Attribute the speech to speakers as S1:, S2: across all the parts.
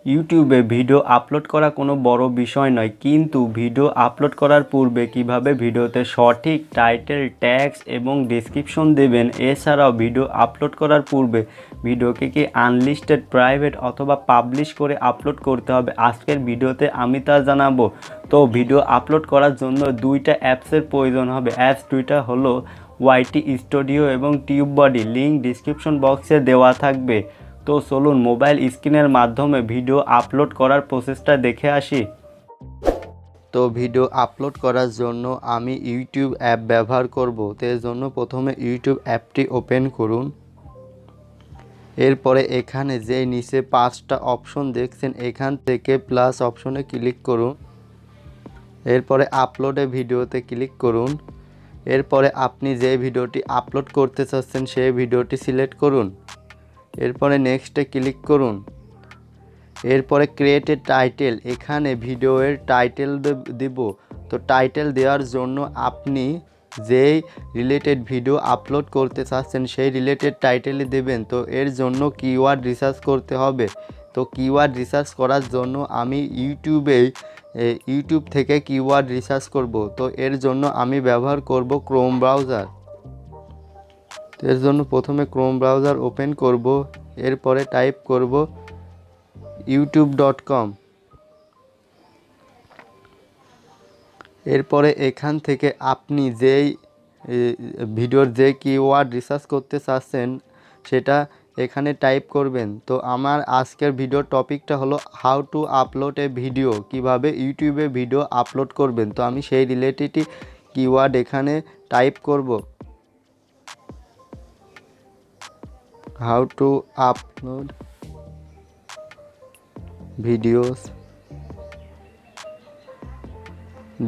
S1: ইউটিউবে video upload করা কোনো বড় বিষয় নয়, কিন্তু ভিডিও আপলোড করার পূর্বে কিভাবে ভিডিওতে সঠিক টাইটেল, ট্যাগস এবং ডেসক্রিপশন দেবেন, এছাড়াও ভিডিও আপলোড করার পূর্বে ভিডিওকে কি আনলিস্টেড, প্রাইভেট অথবা পাবলিশ করে আপলোড করতে হবে, আজকের ভিডিওতে আমি তা জানাবো। তো ভিডিও আপলোড করার জন্য দুইটা অ্যাপসের প্রয়োজন হবে। অ্যাপস দুইটা হলো ওয়াইটি স্টুডিও এবং টিউববডি, লিঙ্ক ডিসক্রিপশন বক্সে দেওয়া থাকবে। তো চলুন মোবাইল স্ক্রিনের মাধ্যমে ভিডিও আপলোড করার প্রসেসটা দেখে আসি। তো ভিডিও আপলোড করার জন্য আমি ইউটিউব অ্যাপ ব্যবহার করব। তো এর জন্য প্রথমে ইউটিউব অ্যাপটি ওপেন করুন। এরপরে এখানে যে নিচে 5টা অপশন দেখছেন, এখান থেকে প্লাস অপশনে ক্লিক করুন। এরপরে আপলোডে ভিডিওতে ক্লিক করুন। এরপরে আপনি যে ভিডিওটি আপলোড করতে চাচ্ছেন সেই ভিডিওটি সিলেক্ট করুন। এরপরে নেক্সটে ক্লিক করুন। এরপরে ক্রিয়েট এ টাইটেল, এখানে ভিডিওর টাইটেল দেব। তো টাইটেল দেওয়ার জন্য আপনি যেই রিলেটেড ভিডিও আপলোড করতে চাচ্ছেন সেই রিলেটেড টাইটেলই দেবেন। তো এর জন্য কিওয়ার্ড রিসার্চ করতে হবে। তো কিওয়ার্ড রিসার্চ করার জন্য আমি ইউটিউব থেকে কিওয়ার্ড রিসার্চ করব। তো এর জন্য আমি ব্যবহার করব ক্রোম ব্রাউজার। তো এর জন্য প্রথমে ক্রোম ব্রাউজার ওপেন করব। এরপরে টাইপ করব youtube.com। এরপরে এখান থেকে আপনি যেই ভিডিওর যে কিওয়ার্ড রিসার্চ করতে চাচ্ছেন সেটা এখানে টাইপ করবেন। তো আমার আজকের ভিডিওর টপিকটা হলো how to upload A video, কিভাবে ইউটিউবে ভিডিও আপলোড করবেন। তো আমি সেই রিলেটেডই কিওয়ার্ড এখানে টাইপ করব, হাউ টু আপলোড ভিডিওস।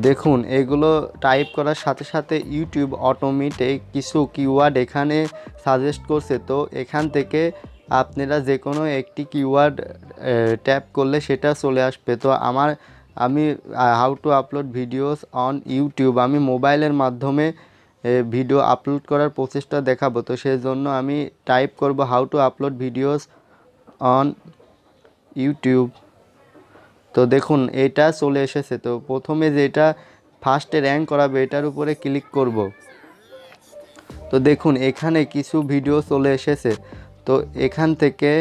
S1: দেখুন এগুলো টাইপ করার সাথে সাথে ইউটিউব অটোমেটিক কিছু কিওয়ার্ড এখানে সাজেস্ট করছে। তো এখান থেকে আপনারা যে কোনো একটি কিওয়ার্ড ট্যাপ করলে সেটা চলে আসবে। তো আমি how to upload videos on YouTube, আমি মোবাইলের মাধ্যমে ভিডিও আপলোড করার প্রসেসটা দেখাবো। তো সেই জন্য আমি টাইপ করব how to upload videos on YouTube. তো দেখুন এটা চলে এসেছে। তো প্রথমে যেটা ফার্স্টে র্যাঙ্ক করাবে এটার উপরে ক্লিক করব। তো দেখুন এখানে কিছু ভিডিও চলে এসেছে। তো এখান থেকে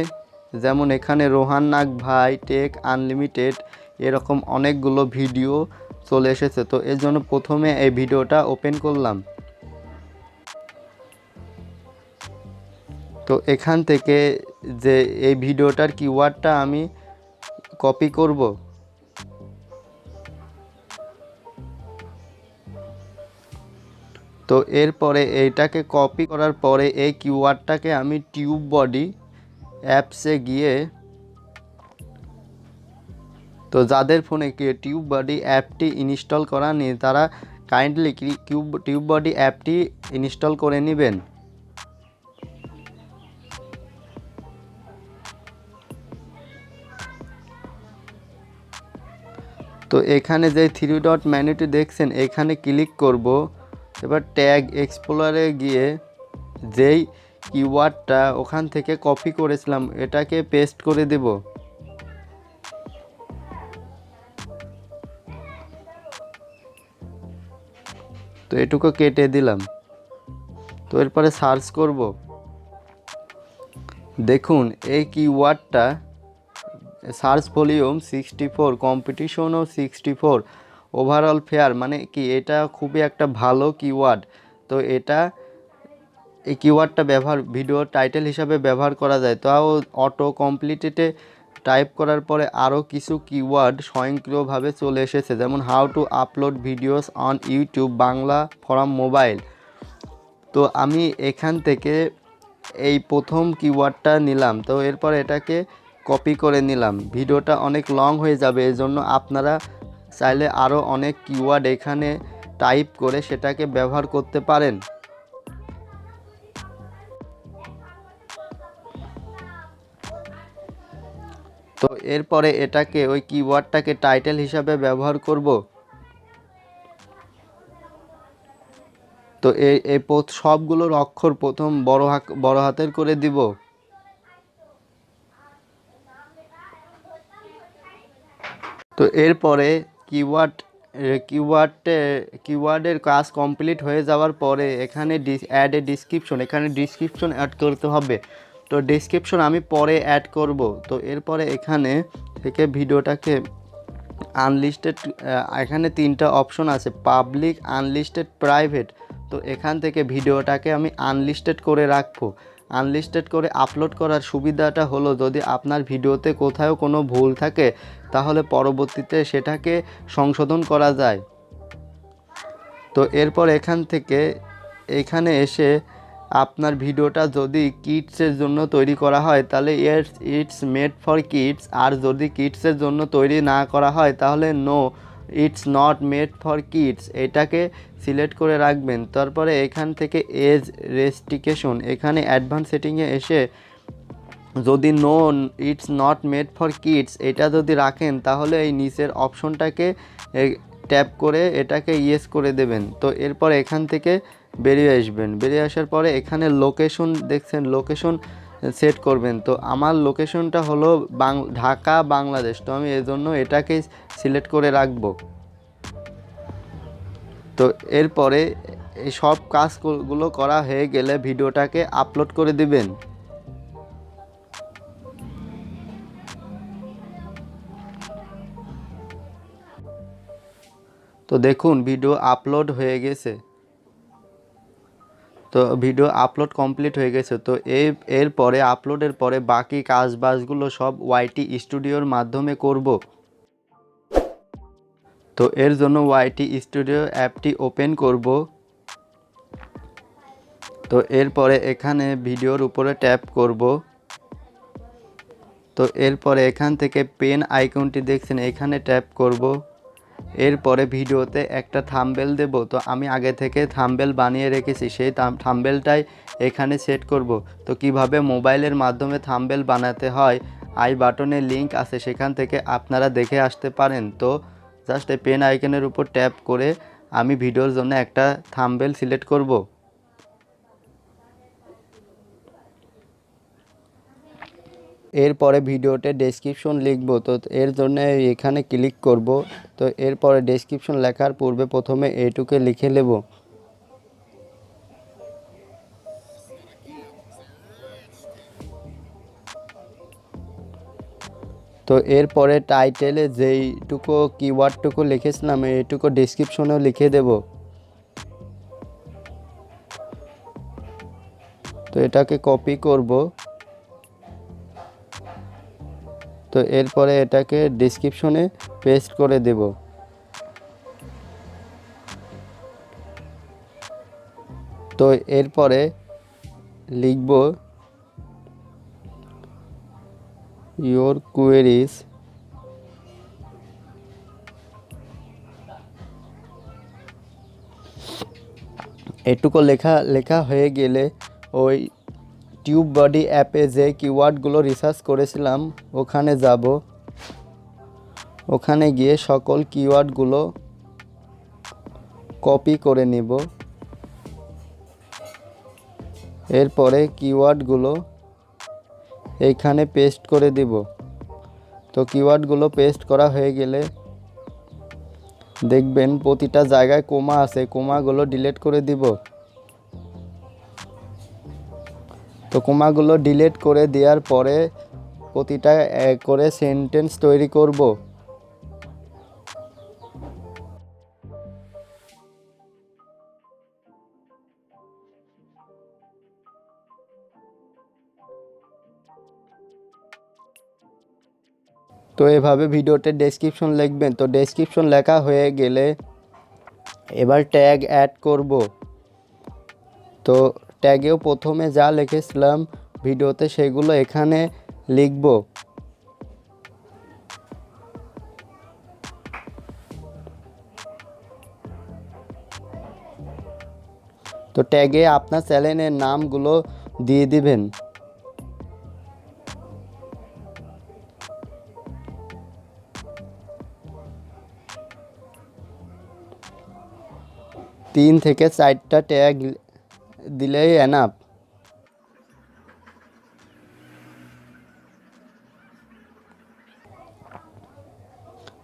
S1: যেমন এখানে রোহান নাগ ভাই টেক আনলিমিটেড, এরকম অনেকগুলো ভিডিও চলে এসেছে। তো এর জন্য প্রথমে এই ভিডিওটা ওপেন করলাম। তো এখান থেকে যে এই ভিডিওটার কিওয়ার্ডটা আমি কপি করব। তো এরপরে এইটাকে কপি করার পরে এই কিওয়ার্ডটাকে আমি টিউববডি অ্যাপসে গিয়ে, তো যাদের ফোনে টিউববডি অ্যাপটি ইনস্টল করা নেই তারা কাইন্ডলি টিউববডি অ্যাপটি ইনস্টল করে নেবেন। তো এখানে যে 3 ডট মেনুটি দেখছেন এখানে ক্লিক করব। এবার ট্যাগ এক্সপ্লোরারে গিয়ে যেই কিওয়ার্ডটা ওখান থেকে কপি করেছিলাম এটাকে পেস্ট করে দেব। তো এটুকু কেটে দিলাম। তো এরপরে সার্চ করব। দেখুন এই কিওয়ার্ডটা সার্চ ভলিউম 64, কম্পিটিশনও 64, ওভারঅল ফেয়ার, মানে কি এটা খুবই একটা ভালো কিওয়ার্ড। তো এই কিওয়ার্ডটা ভিডিও টাইটেল হিসাবে ব্যবহার করা যায়। তাও অটো কমপ্লিটেডে টাইপ করার পরে আরও কিছু কিওয়ার্ড স্বয়ংক্রিয়ভাবে চলে এসেছে, যেমন how to upload videos on YouTube Bangla from mobile. তো আমি এখান থেকে এই প্রথম কিওয়ার্ডটা নিলাম। তো এরপর এটাকে কপি করে নিলাম। ভিডিওটা অনেক লং হয়ে যাবে, এজন্য আপনারা চাইলে আরও অনেক কিওয়ার্ড এখানে টাইপ করে সেটাকে ব্যবহার করতে পারেন। তো এরপরে এটাকে ওই কিওয়ার্ডটাকে টাইটেল হিসাবে ব্যবহার করব। তো এই সবগুলোর অক্ষর প্রথম বড় হাতের করে দিব। তো এরপরে কিওয়ার্ড কিওয়ার্ডের কাজ কমপ্লিট হয়ে যাওয়ার পরে এখানে অ্যাড এ ডিসক্রিপশন, এখানে ডিসক্রিপশন অ্যাড করতে হবে। তো ডিসক্রিপশন আমি পরে অ্যাড করব। তো এরপরে এখানে থেকে ভিডিওটাকে আনলিস্টেড, এখানে 3টা অপশন আছে, পাবলিক, আনলিস্টেড, প্রাইভেট। তো এখান থেকে ভিডিওটাকে আমি আনলিস্টেড করে রাখবো। আনলিস্টেড করে আপলোড করার সুবিধাটা হলো, যদি আপনার ভিডিওতে কোথাও কোনো ভুল থাকে তাহলে পরবর্তীতে সেটাকে সংশোধন করা যায়। তো এরপর এখান থেকে এখানে এসে আপনার ভিডিওটা যদি কিডসের জন্য তৈরি করা হয় তাহলে ইটস মেড ফর কিডস, আর যদি কিডসের জন্য তৈরি না করা হয় তাহলে no, it's not made for kids, এটাকে সিলেক্ট করে রাখবেন। তারপরে এখান থেকে এজ রেস্ট্রিকশন, এখানে অ্যাডভান্স সেটিংয়ে এসে যদি no, it's not made for kids এটা যদি রাখেন তাহলে এই নিচের অপশনটাকে ট্যাপ করে এটাকে ইয়েস করে দেবেন। তো এরপর এখান থেকে বেরিয়ে আসবেন। বেরিয়ে আসার পরে এখানে লোকেশন দেখছেন, লোকেশন সেট করবেন। তো আমার লোকেশনটা হলো ঢাকা, বাংলাদেশ। তো আমি এজন্য এটাকে সিলেক্ট করে রাখবো। তো এরপরে এই সব কাজগুলো করা হয়ে গেলে ভিডিওটাকে আপলোড করে দিবেন। তো দেখুন ভিডিও আপলোড হয়ে গেছে। তো ভিডিও আপলোড কমপ্লিট হয়ে গেছে। তো এরপরে আপলোডের পরে বাকি কাজবাজগুলো সব ওয়াইটি স্টুডিওর মাধ্যমে করব। তো এর জন্য ওয়াইটি স্টুডিও অ্যাপটি ওপেন করব। তো এরপরে এখানে ভিডিওর উপরে ট্যাপ করব। তো এরপরে এখান থেকে পেন আইকনটি দেখছেন, এখানে ট্যাপ করব। এরপরে ভিডিওতে একটা থাম্বনেল দেব। তো আমি আগে থেকে থাম্বনেল বানিয়ে রেখেছি, সেই থাম্বনেলটাই এখানে সেট করব। তো কিভাবে মোবাইলের মাধ্যমে থাম্বনেল বানাতে হয় আই বাটনে লিংক আছে, সেখান থেকে আপনারা দেখে আসতে পারেন। তো জাস্ট এই পেন আইকনের উপর ট্যাপ করে আমি ভিডিওর জন্য একটা থাম্বনেল সিলেক্ট করব। এরপরে ভিডিওতে ডেসক্রিপশন লিখব। তো এর জন্য এখানে ক্লিক করব। তো এরপরে ডেসক্রিপশন লেখার পূর্বে প্রথমে এইটুকে লিখে নেব। তো এরপরে টাইটেলে যেইটুকু কিওয়ার্ডটুকু লিখেছিলাম এইটুকু ডেসক্রিপশনেও লিখে দেব। তো এটাকে কপি করব। তো এরপরে এটাকে ডেসক্রিপশনে পেস্ট করে দেব। তো এরপরে লিখব ইয়োর কোয়েরিজ, এটুকু লেখা হয়ে গেলে ওই টিউব বডি অ্যাপে যে কিওয়ার্ডগুলো রিসার্চ করেছিলাম ওখানে যাব। ওখানে গিয়ে সকল কিওয়ার্ডগুলো কপি করে নেব। এরপরে কিওয়ার্ডগুলো এইখানে পেস্ট করে দিব। তো কিওয়ার্ডগুলো পেস্ট করা হয়ে গেলে দেখবেন প্রতিটা জায়গায় কোমা আছে, কোমাগুলো ডিলিট করে দিব। তো কোমাগুলো ডিলিট করে দেওয়ার পরে প্রতিটা করে সেন্টেন্স তৈরি করব। তো এভাবে ভিডিওতে ডেসক্রিপশন লিখবেন। তো ডেসক্রিপশন লেখা হয়ে গেলে এবার ট্যাগ অ্যাড করব। তো ট্যাগেও প্রথমে যা লিখেছিলাম ভিডিওতে সেগুলো এখানে লিখব। তো ট্যাগে আপনার চ্যানেলের নামগুলো দিয়ে দিবেন। তিন থেকে চারটা ট্যাগ দিলেই এনাফ।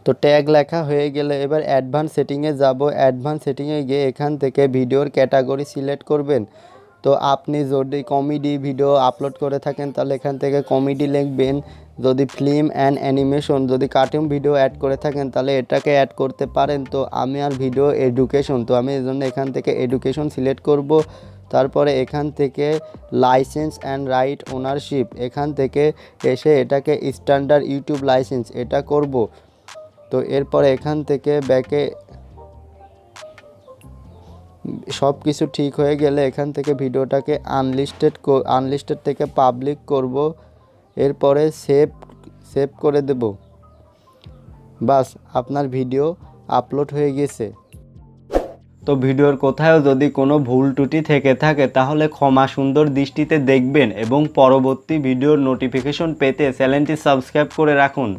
S1: তো তো ট্যাগ লেখা হয়ে গেলে এবার অ্যাডভান্স সেটিংয়ে যাব। অ্যাডভান্স সেটিংয়ে গিয়ে এখান থেকে ভিডিওর ক্যাটাগরি সিলেক্ট করবেন। তো আপনি যদি কমেডি ভিডিও আপলোড করে থাকেন তাহলে এখান থেকে কমেডি লিখবেন। যদি ফিল্ম অ্যান্ড অ্যানিমেশন যদি কার্টুন ভিডিও অ্যাড করে থাকেন তাহলে এটাকে অ্যাড করতে পারেন। তো আমি আর ভিডিও এডুকেশন, তো আমি এই জন্য এখান থেকে এডুকেশন সিলেক্ট করব। তারপরে এখান থেকে লাইসেন্স অ্যান্ড রাইট ওনারশিপ, এখান থেকে এসে এটাকে স্ট্যান্ডার্ড ইউটিউব লাইসেন্স এটা করব। তো এরপরে এখান থেকে ব্যাকে সব কিছু ঠিক হয়ে গেলে এখান থেকে ভিডিওটাকে আনলিস্টেড থেকে পাবলিক করব। এরপরে সেভ করে দেব। বাস, আপনার ভিডিও আপলোড হয়ে গেছে। তো ভিডিওর কোথাও যদি কোনো ভুল ত্রুটি থেকে থাকে তাহলে ক্ষমা সুন্দর দৃষ্টিতে দেখবেন এবং পরবর্তী ভিডিওর নোটিফিকেশন পেতে চ্যানেলটি সাবস্ক্রাইব করে রাখুন।